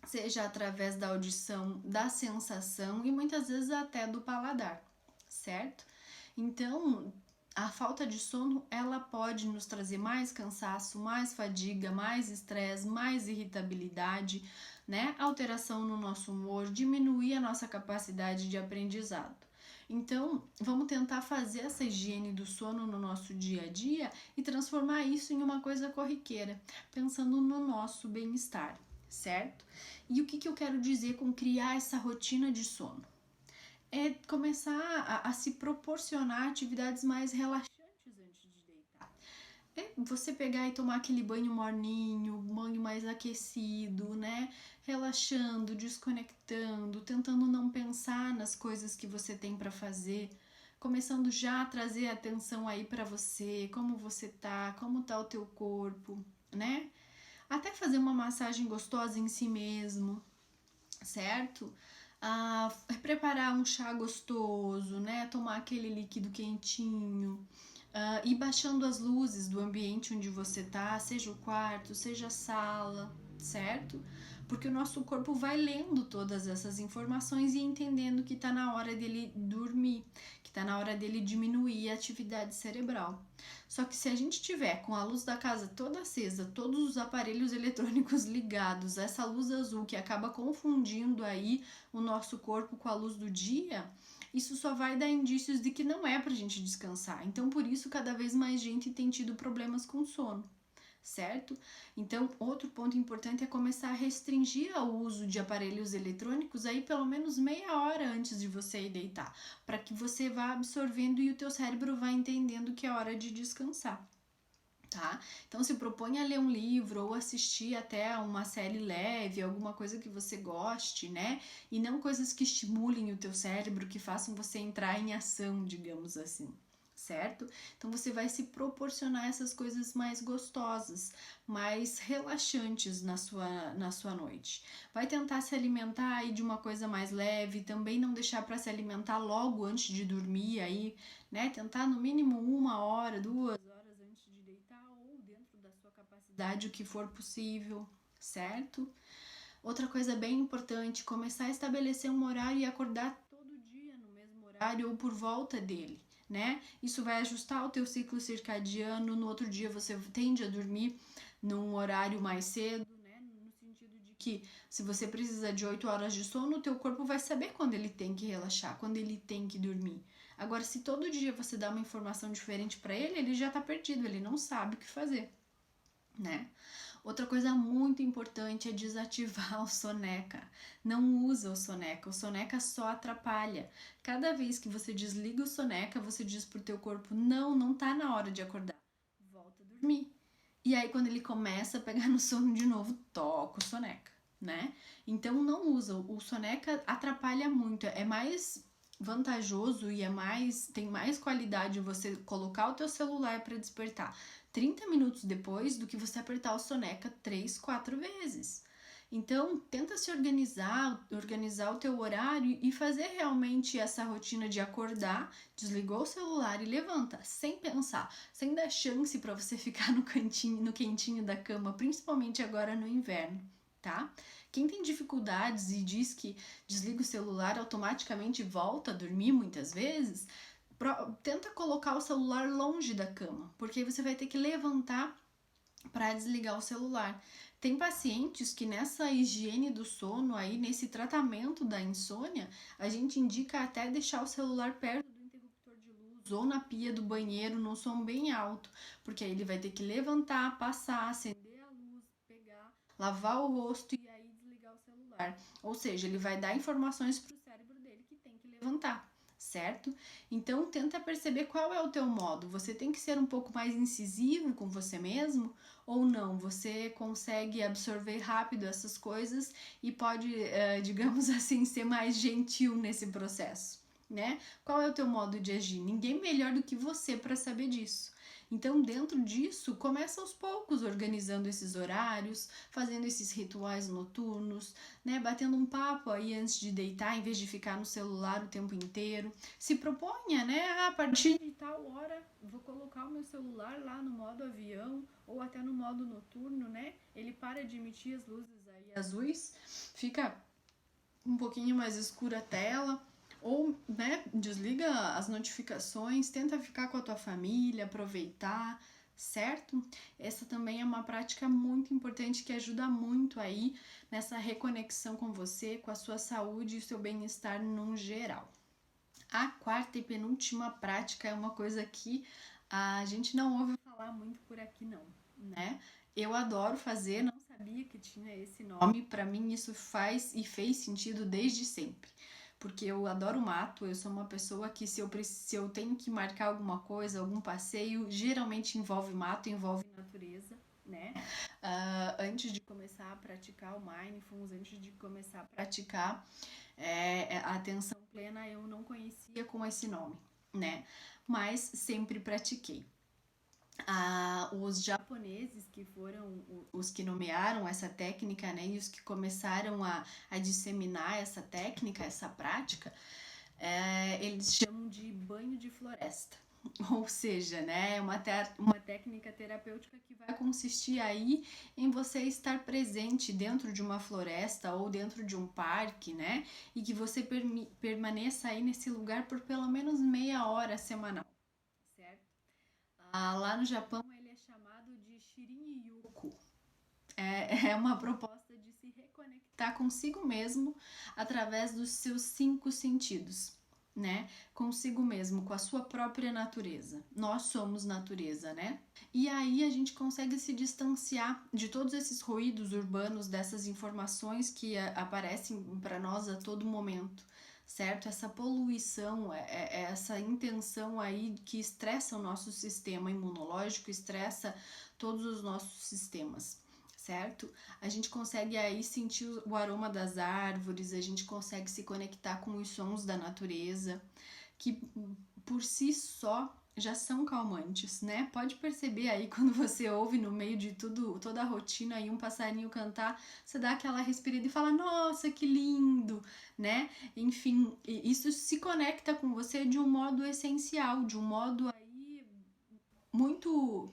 seja através da audição, da sensação e muitas vezes até do paladar, certo? Então, a falta de sono, ela pode nos trazer mais cansaço, mais fadiga, mais estresse, mais irritabilidade, né? Alteração no nosso humor, diminuir a nossa capacidade de aprendizado. Então, vamos tentar fazer essa higiene do sono no nosso dia a dia e transformar isso em uma coisa corriqueira, pensando no nosso bem-estar, certo? E o que eu quero dizer com criar essa rotina de sono? É começar a se proporcionar atividades mais relaxantes antes de deitar. É você pegar e tomar aquele banho morninho, banho mais aquecido, né? Relaxando, desconectando, tentando não pensar nas coisas que você tem para fazer, começando já a trazer atenção aí para você, como você tá, como tá o teu corpo, né? Até fazer uma massagem gostosa em si mesmo, certo? Preparar um chá gostoso, né? Tomar aquele líquido quentinho, ir baixando as luzes do ambiente onde você tá, seja o quarto, seja a sala, certo? Porque o nosso corpo vai lendo todas essas informações e entendendo que tá na hora dele dormir, que tá na hora dele diminuir a atividade cerebral. Só que se a gente tiver com a luz da casa toda acesa, todos os aparelhos eletrônicos ligados, essa luz azul que acaba confundindo aí o nosso corpo com a luz do dia, isso só vai dar indícios de que não é pra gente descansar. Então, por isso, cada vez mais gente tem tido problemas com sono, certo? Então, outro ponto importante é começar a restringir o uso de aparelhos eletrônicos aí pelo menos meia hora antes de você ir deitar, para que você vá absorvendo e o teu cérebro vá entendendo que é hora de descansar. Tá? Então se propõe a ler um livro ou assistir até uma série leve, alguma coisa que você goste, né? E não coisas que estimulem o teu cérebro, que façam você entrar em ação, digamos assim, certo? Então você vai se proporcionar essas coisas mais gostosas, mais relaxantes na sua noite. Vai tentar se alimentar aí de uma coisa mais leve, também não deixar para se alimentar logo antes de dormir aí, né? Tentar no mínimo 1 hora, 2 horas antes de deitar ou dentro da sua capacidade, o que for possível, certo? Outra coisa bem importante, começar a estabelecer um horário e acordar todo dia no mesmo horário ou por volta dele, né? Isso vai ajustar o teu ciclo circadiano, no outro dia você tende a dormir num horário mais cedo, né? No sentido de que se você precisa de 8 horas de sono, o teu corpo vai saber quando ele tem que relaxar, quando ele tem que dormir. Agora, se todo dia você dá uma informação diferente para ele, ele já tá perdido, ele não sabe o que fazer, né? Outra coisa muito importante é desativar o soneca. Não usa o soneca só atrapalha. Cada vez que você desliga o soneca, você diz pro teu corpo, não tá na hora de acordar, volta a dormir. E aí quando ele começa a pegar no sono de novo, toca o soneca, né? Então não usa, o soneca atrapalha muito, é mais vantajoso e tem mais qualidade você colocar o teu celular para despertar 30 minutos depois do que você apertar o soneca 3, 4 vezes. Então, tenta se organizar o teu horário e fazer realmente essa rotina de acordar, desligou o celular e levanta, sem pensar, sem dar chance para você ficar no cantinho, no quentinho da cama, principalmente agora no inverno, tá? Quem tem dificuldades e diz que desliga o celular automaticamente volta a dormir muitas vezes, tenta colocar o celular longe da cama, porque aí você vai ter que levantar para desligar o celular. Tem pacientes que nessa higiene do sono aí, nesse tratamento da insônia, a gente indica até deixar o celular perto do interruptor de luz ou na pia do banheiro num som bem alto, porque aí ele vai ter que levantar, passar, acender a luz, pegar, lavar o rosto e aí desligar o celular. Ou seja, ele vai dar informações para o cérebro dele que tem que levantar, certo? Então tenta perceber qual é o teu modo. Você tem que ser um pouco mais incisivo com você mesmo ou não? Você consegue absorver rápido essas coisas e pode, digamos assim, ser mais gentil nesse processo, né? Qual é o teu modo de agir? Ninguém melhor do que você para saber disso. Então, dentro disso, começa aos poucos organizando esses horários, fazendo esses rituais noturnos, né? Batendo um papo aí antes de deitar, em vez de ficar no celular o tempo inteiro. Se proponha, né? A partir de tal hora, vou colocar o meu celular lá no modo avião ou até no modo noturno, né? Ele para de emitir as luzes aí azuis, fica um pouquinho mais escura a tela, ou, né, desliga as notificações, tenta ficar com a tua família, aproveitar, certo? Essa também é uma prática muito importante que ajuda muito aí nessa reconexão com você, com a sua saúde e o seu bem-estar num geral. A quarta e penúltima prática é uma coisa que a gente não ouve falar muito por aqui não, né? Eu adoro fazer, não sabia que tinha esse nome, para mim isso faz e fez sentido desde sempre. Porque eu adoro mato, eu sou uma pessoa que se eu tenho que marcar alguma coisa, algum passeio, geralmente envolve mato, envolve natureza, né? Antes de começar a praticar o Mindfulness, antes de começar a praticar a atenção plena, eu não conhecia com esse nome, né? Mas sempre pratiquei. Os japoneses que foram os que nomearam essa técnica, né, e os que começaram a disseminar essa técnica, essa prática, eles chamam de banho de floresta. Ou seja, né, uma técnica terapêutica que vai consistir aí em você estar presente dentro de uma floresta ou dentro de um parque, né, e que você permaneça aí nesse lugar por pelo menos meia hora semanal, certo? Lá no Japão ele é chamado de Shirin-Yoku. É uma proposta de se reconectar consigo mesmo através dos seus 5 sentidos. né, consigo mesmo, com a sua própria natureza. Nós somos natureza, né? E aí a gente consegue se distanciar de todos esses ruídos urbanos, dessas informações que aparecem para nós a todo momento, certo? Essa poluição, essa intenção aí que estressa o nosso sistema imunológico, estressa todos os nossos sistemas, certo? A gente consegue aí sentir o aroma das árvores, a gente consegue se conectar com os sons da natureza, que por si só já são calmantes, né? Pode perceber aí quando você ouve no meio de tudo, toda a rotina aí um passarinho cantar, você dá aquela respirada e fala: "Nossa, que lindo", né? Enfim, isso se conecta com você de um modo essencial, de um modo aí muito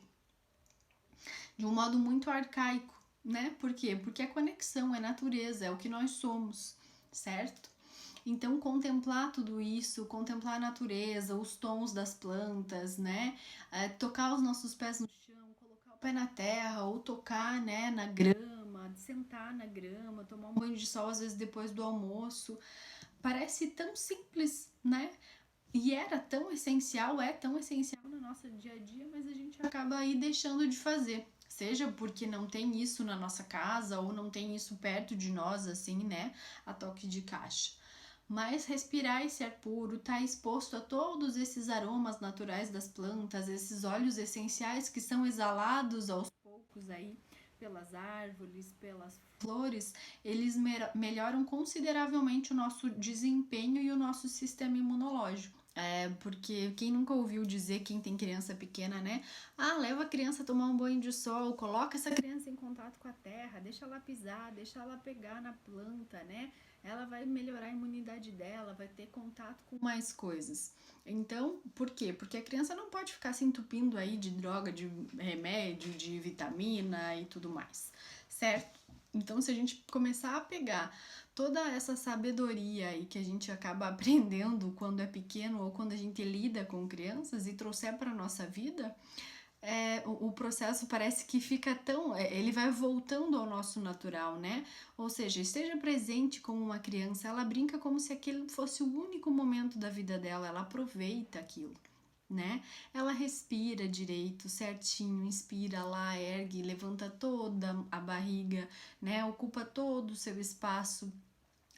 de um modo muito arcaico, né? Por quê? Porque é conexão, é natureza, é o que nós somos, certo? Então, contemplar tudo isso, contemplar a natureza, os tons das plantas, né? Tocar os nossos pés no chão, colocar o pé na terra, ou tocar, né, na grama, sentar na grama, tomar um banho de sol, às vezes depois do almoço. Parece tão simples, né? E era tão essencial, é tão essencial no nosso dia a dia, mas a gente acaba aí deixando de fazer. Seja porque não tem isso na nossa casa ou não tem isso perto de nós, assim, né? A toque de caixa. Mas respirar esse ar puro, estar exposto a todos esses aromas naturais das plantas, esses óleos essenciais que são exalados aos poucos aí pelas árvores, pelas flores, eles melhoram consideravelmente o nosso desempenho e o nosso sistema imunológico. Porque quem nunca ouviu dizer, quem tem criança pequena, né? Ah, leva a criança a tomar um banho de sol, coloca essa criança em contato com a terra, deixa ela pisar, deixa ela pegar na planta, né? Ela vai melhorar a imunidade dela, vai ter contato com mais coisas. Então, por quê? Porque a criança não pode ficar se entupindo aí de droga, de remédio, de vitamina e tudo mais, certo? Então, se a gente começar a pegar toda essa sabedoria aí que a gente acaba aprendendo quando é pequeno ou quando a gente lida com crianças e trouxer para nossa vida, o processo parece que fica tão. Ele vai voltando ao nosso natural, né? Ou seja, esteja presente como uma criança, ela brinca como se aquele fosse o único momento da vida dela, ela aproveita aquilo, né? Ela respira direito, certinho, inspira lá, ergue, levanta toda a barriga, né? Ocupa todo o seu espaço,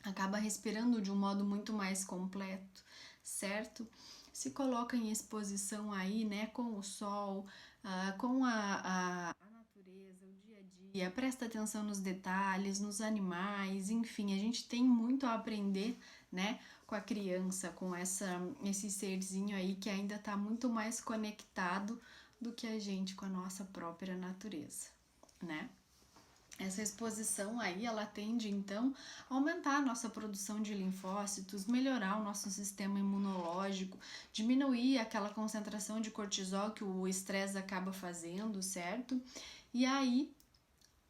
acaba respirando de um modo muito mais completo, certo? Se coloca em exposição aí, né, com o sol, com a natureza, o dia a dia, presta atenção nos detalhes, nos animais, enfim, a gente tem muito a aprender, né, com a criança, com esse serzinho aí que ainda está muito mais conectado do que a gente com a nossa própria natureza, né? Essa exposição aí, ela tende então a aumentar a nossa produção de linfócitos, melhorar o nosso sistema imunológico, diminuir aquela concentração de cortisol que o estresse acaba fazendo, certo? E aí,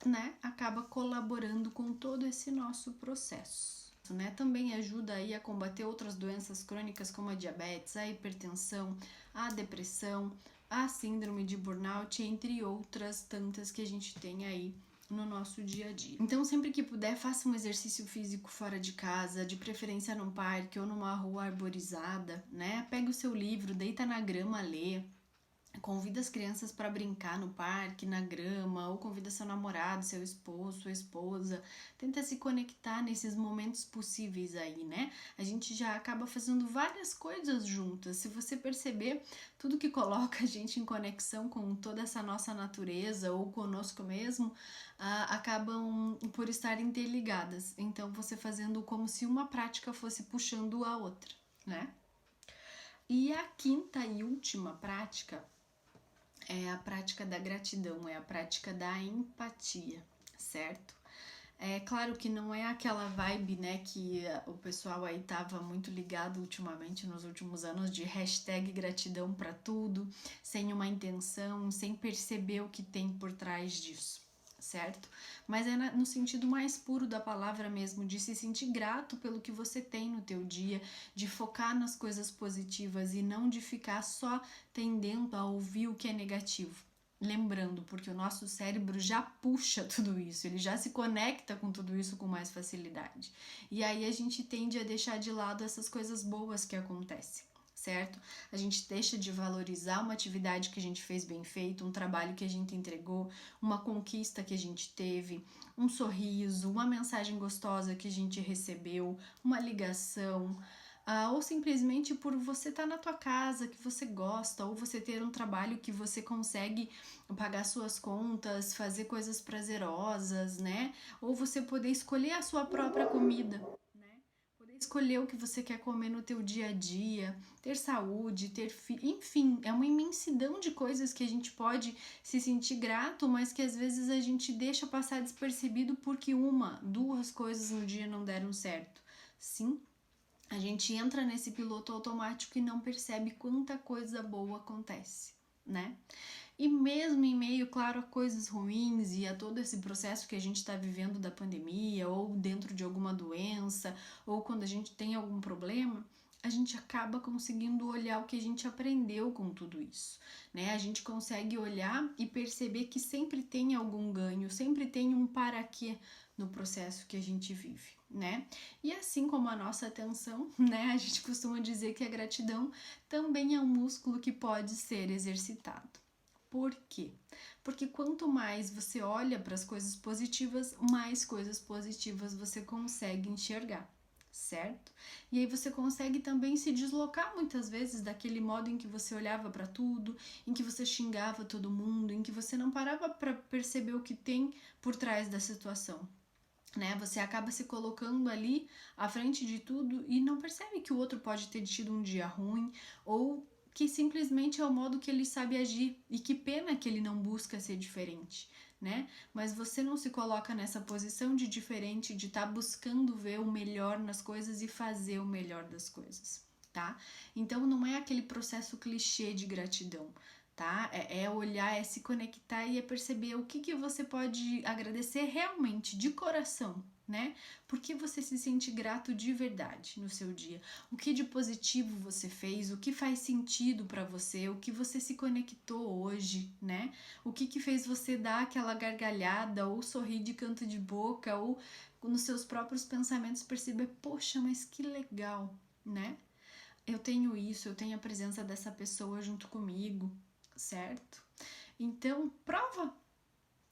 né, acaba colaborando com todo esse nosso processo. Né? Também ajuda aí a combater outras doenças crônicas como a diabetes, a hipertensão, a depressão, a síndrome de burnout, entre outras tantas que a gente tem aí no nosso dia a dia. Então, sempre que puder, faça um exercício físico fora de casa, de preferência num parque ou numa rua arborizada, né? Pega o seu livro, deita na grama, lê. Convida as crianças para brincar no parque, na grama, ou convida seu namorado, seu esposo, sua esposa. Tenta se conectar nesses momentos possíveis aí, né? A gente já acaba fazendo várias coisas juntas. Se você perceber, tudo que coloca a gente em conexão com toda essa nossa natureza ou conosco mesmo, acabam por estar interligadas. Então, você fazendo como se uma prática fosse puxando a outra, né? E a quinta e última prática é a prática da gratidão, é a prática da empatia, certo? É claro que não é aquela vibe, né, que o pessoal aí tava muito ligado ultimamente, nos últimos anos, de hashtag gratidão para tudo, sem uma intenção, sem perceber o que tem por trás disso, certo? Mas é no sentido mais puro da palavra mesmo, de se sentir grato pelo que você tem no teu dia, de focar nas coisas positivas e não de ficar só tendendo a ouvir o que é negativo, Lembrando, porque o nosso cérebro já puxa tudo isso, ele já se conecta com tudo isso com mais facilidade. E aí a gente tende a deixar de lado essas coisas boas que acontecem, certo? A gente deixa de valorizar uma atividade que a gente fez bem feito, um trabalho que a gente entregou, uma conquista que a gente teve, um sorriso, uma mensagem gostosa que a gente recebeu, uma ligação, ou simplesmente por você estar na tua casa que você gosta, ou você ter um trabalho que você consegue pagar suas contas, fazer coisas prazerosas, né? Ou você poder escolher a sua própria comida, né? Poder escolher o que você quer comer no teu dia a dia, ter saúde, enfim, é uma imensidão de coisas que a gente pode se sentir grato, mas que às vezes a gente deixa passar despercebido porque uma, duas coisas no dia não deram certo. Sim, a gente entra nesse piloto automático e não percebe quanta coisa boa acontece, né? E mesmo em meio, claro, a coisas ruins e a todo esse processo que a gente está vivendo da pandemia, ou dentro de alguma doença, ou quando a gente tem algum problema, a gente acaba conseguindo olhar o que a gente aprendeu com tudo isso, né? A gente consegue olhar e perceber que sempre tem algum ganho, sempre tem um para quê no processo que a gente vive, né? E assim como a nossa atenção, né? A gente costuma dizer que a gratidão também é um músculo que pode ser exercitado. Por quê? Porque quanto mais você olha para as coisas positivas, mais coisas positivas você consegue enxergar, certo? E aí você consegue também se deslocar muitas vezes daquele modo em que você olhava para tudo, em que você xingava todo mundo, em que você não parava para perceber o que tem por trás da situação. Né? Você acaba se colocando ali à frente de tudo e não percebe que o outro pode ter tido um dia ruim ou que simplesmente é o modo que ele sabe agir e que pena que ele não busca ser diferente, né? Mas você não se coloca nessa posição de diferente, de estar buscando ver o melhor nas coisas e fazer o melhor das coisas, tá? Então não é aquele processo clichê de gratidão, tá? É olhar, é se conectar e é perceber o que você pode agradecer realmente, de coração, né? Porque você se sente grato de verdade no seu dia. O que de positivo você fez, o que faz sentido para você, o que você se conectou hoje, né? O que fez você dar aquela gargalhada ou sorrir de canto de boca ou nos seus próprios pensamentos perceber, poxa, mas que legal, né? Eu tenho isso, eu tenho a presença dessa pessoa junto comigo, certo? Então, prova,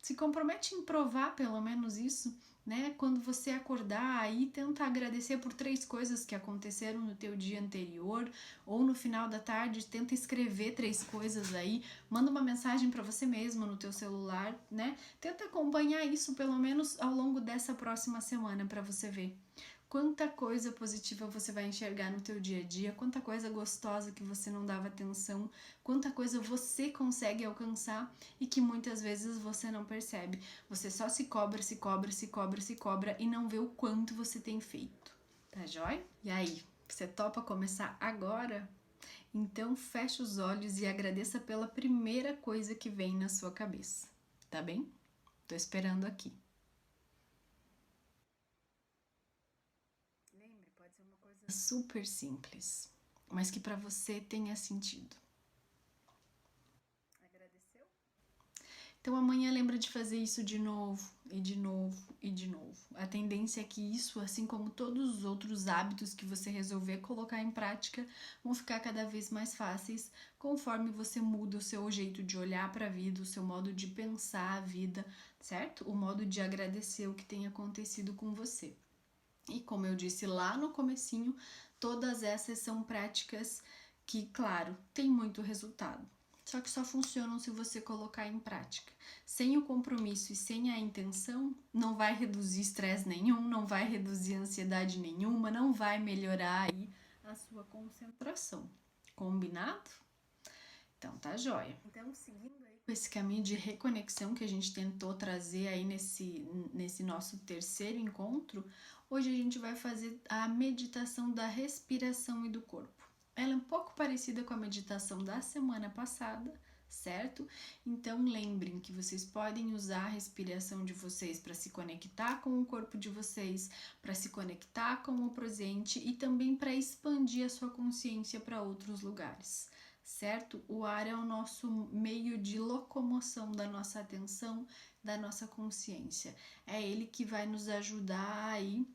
se compromete em provar pelo menos isso, né? Quando você acordar aí, tenta agradecer por 3 coisas que aconteceram no teu dia anterior, ou no final da tarde, tenta escrever 3 coisas aí, manda uma mensagem para você mesmo no teu celular, né? Tenta acompanhar isso pelo menos ao longo dessa próxima semana para você ver quanta coisa positiva você vai enxergar no teu dia a dia, quanta coisa gostosa que você não dava atenção, quanta coisa você consegue alcançar e que muitas vezes você não percebe. Você só se cobra, se cobra, se cobra, se cobra e não vê o quanto você tem feito. Tá jóia? E aí, você topa começar agora? Então feche os olhos e agradeça pela primeira coisa que vem na sua cabeça. Tá bem? Tô esperando aqui. Lembre, pode ser uma coisa super simples, mas que para você tenha sentido. Agradeceu? Então amanhã lembra de fazer isso de novo, e de novo, e de novo. A tendência é que isso, assim como todos os outros hábitos que você resolver colocar em prática, vão ficar cada vez mais fáceis conforme você muda o seu jeito de olhar para a vida, o seu modo de pensar a vida, certo? O modo de agradecer o que tem acontecido com você. E como eu disse lá no comecinho, todas essas são práticas que, claro, tem muito resultado. Só que só funcionam se você colocar em prática. Sem o compromisso e sem a intenção, não vai reduzir estresse nenhum, não vai reduzir ansiedade nenhuma, não vai melhorar aí a sua concentração. Combinado? Então tá jóia. Então, seguindo aí com esse caminho de reconexão que a gente tentou trazer aí nesse nosso terceiro encontro, hoje a gente vai fazer a meditação da respiração e do corpo. Ela é um pouco parecida com a meditação da semana passada, certo? Então lembrem que vocês podem usar a respiração de vocês para se conectar com o corpo de vocês, para se conectar com o presente e também para expandir a sua consciência para outros lugares. certo? O ar é o nosso meio de locomoção da nossa atenção, da nossa consciência. É ele que vai nos ajudar aí,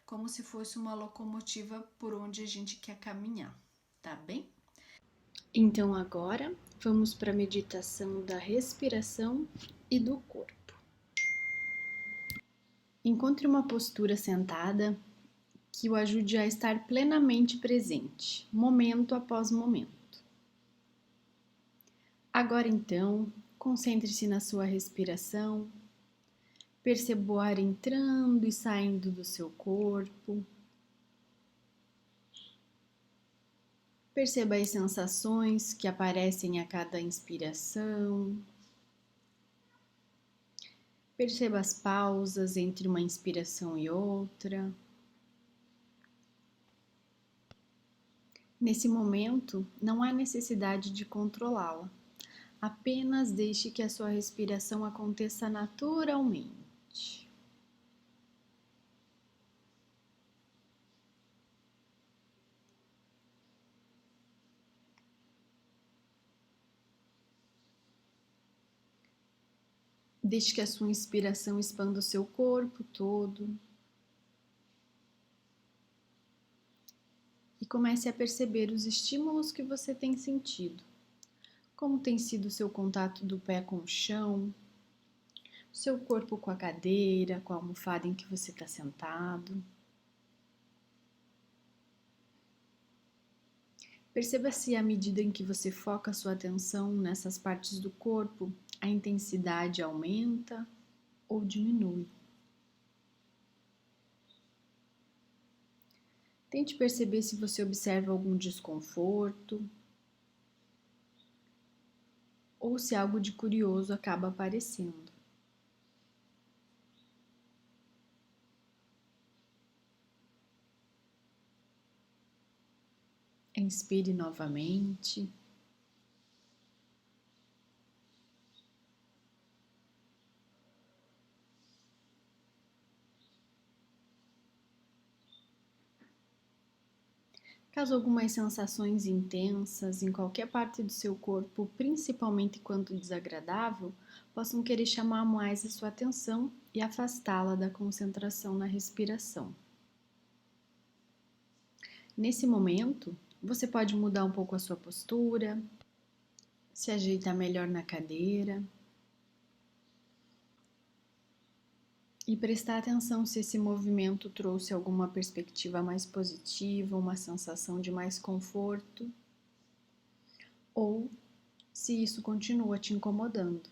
como se fosse uma locomotiva por onde a gente quer caminhar, tá bem? Então agora vamos para a meditação da respiração e do corpo. Encontre uma postura sentada que o ajude a estar plenamente presente, momento após momento. Agora então, concentre-se na sua respiração, perceba o ar entrando e saindo do seu corpo. Perceba as sensações que aparecem a cada inspiração. Perceba as pausas entre uma inspiração e outra. Nesse momento, não há necessidade de controlá-la. Apenas deixe que a sua respiração aconteça naturalmente. Deixe que a sua inspiração expanda o seu corpo todo. E comece a perceber os estímulos que você tem sentido. Como tem sido o seu contato do pé com o chão, seu corpo com a cadeira, com a almofada em que você está sentado. Perceba se à medida em que você foca a sua atenção nessas partes do corpo, a intensidade aumenta ou diminui. Tente perceber se você observa algum desconforto ou se algo de curioso acaba aparecendo. Inspire novamente. Caso algumas sensações intensas em qualquer parte do seu corpo, principalmente quando desagradável, possam querer chamar mais a sua atenção e afastá-la da concentração na respiração. Nesse momento, você pode mudar um pouco a sua postura, se ajeitar melhor na cadeira e prestar atenção se esse movimento trouxe alguma perspectiva mais positiva, uma sensação de mais conforto, ou se isso continua te incomodando.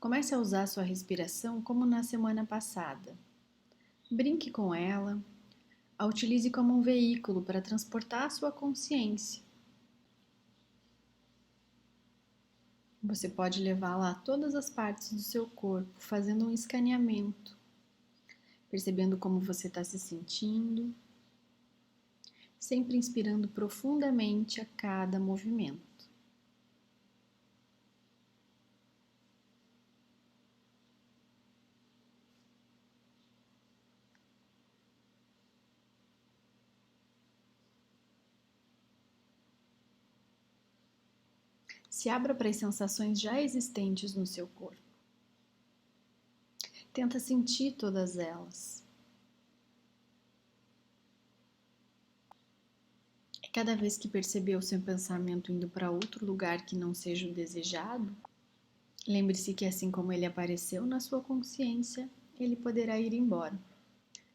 Comece a usar a sua respiração como na semana passada. Brinque com ela, a utilize como um veículo para transportar a sua consciência. Você pode levá-la a todas as partes do seu corpo, fazendo um escaneamento, percebendo como você está se sentindo, sempre inspirando profundamente a cada movimento. Se abra para as sensações já existentes no seu corpo. Tenta sentir todas elas. E cada vez que perceber o seu pensamento indo para outro lugar que não seja o desejado, lembre-se que assim como ele apareceu na sua consciência, ele poderá ir embora.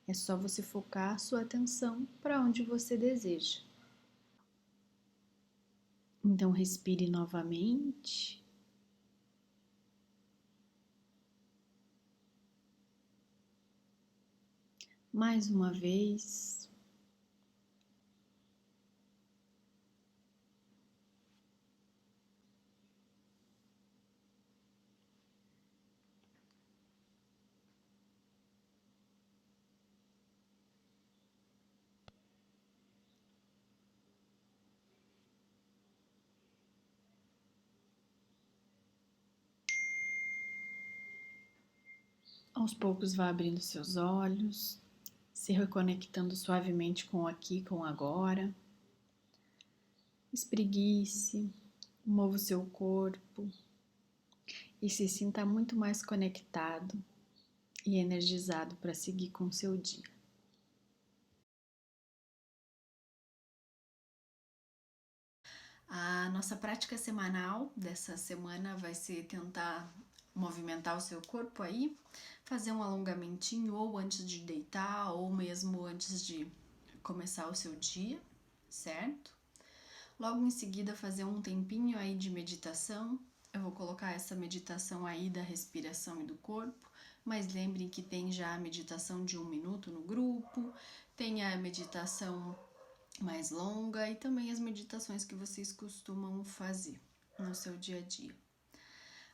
É só você focar a sua atenção para onde você deseja. Então respire novamente. Mais uma vez. Aos poucos vá abrindo seus olhos, se reconectando suavemente com o aqui, com o agora. Espreguice, mova o seu corpo e se sinta muito mais conectado e energizado para seguir com o seu dia. A nossa prática semanal dessa semana vai ser tentar movimentar o seu corpo aí, fazer um alongamentinho ou antes de deitar ou mesmo antes de começar o seu dia, certo? Logo em seguida fazer um tempinho aí de meditação. Eu vou colocar essa meditação aí da respiração e do corpo, mas lembrem que tem já a meditação de 1 minuto no grupo, tem a meditação mais longa e também as meditações que vocês costumam fazer no seu dia a dia.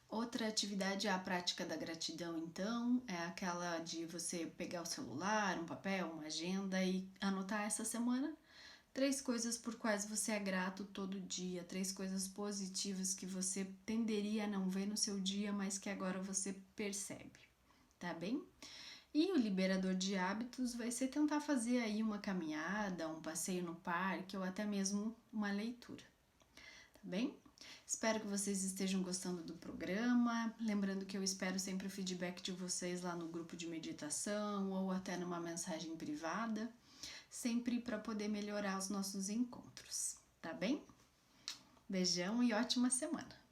Outra atividade é a prática da gratidão, então, é aquela de você pegar o celular, um papel, uma agenda e anotar essa semana 3 coisas por quais você é grato todo dia, 3 coisas positivas que você tenderia a não ver no seu dia, mas que agora você percebe, tá bem? E o liberador de hábitos vai ser tentar fazer aí uma caminhada, um passeio no parque ou até mesmo uma leitura, tá bem? Espero que vocês estejam gostando do programa. Lembrando que eu espero sempre o feedback de vocês lá no grupo de meditação ou até numa mensagem privada, sempre para poder melhorar os nossos encontros, tá bem? Beijão e ótima semana!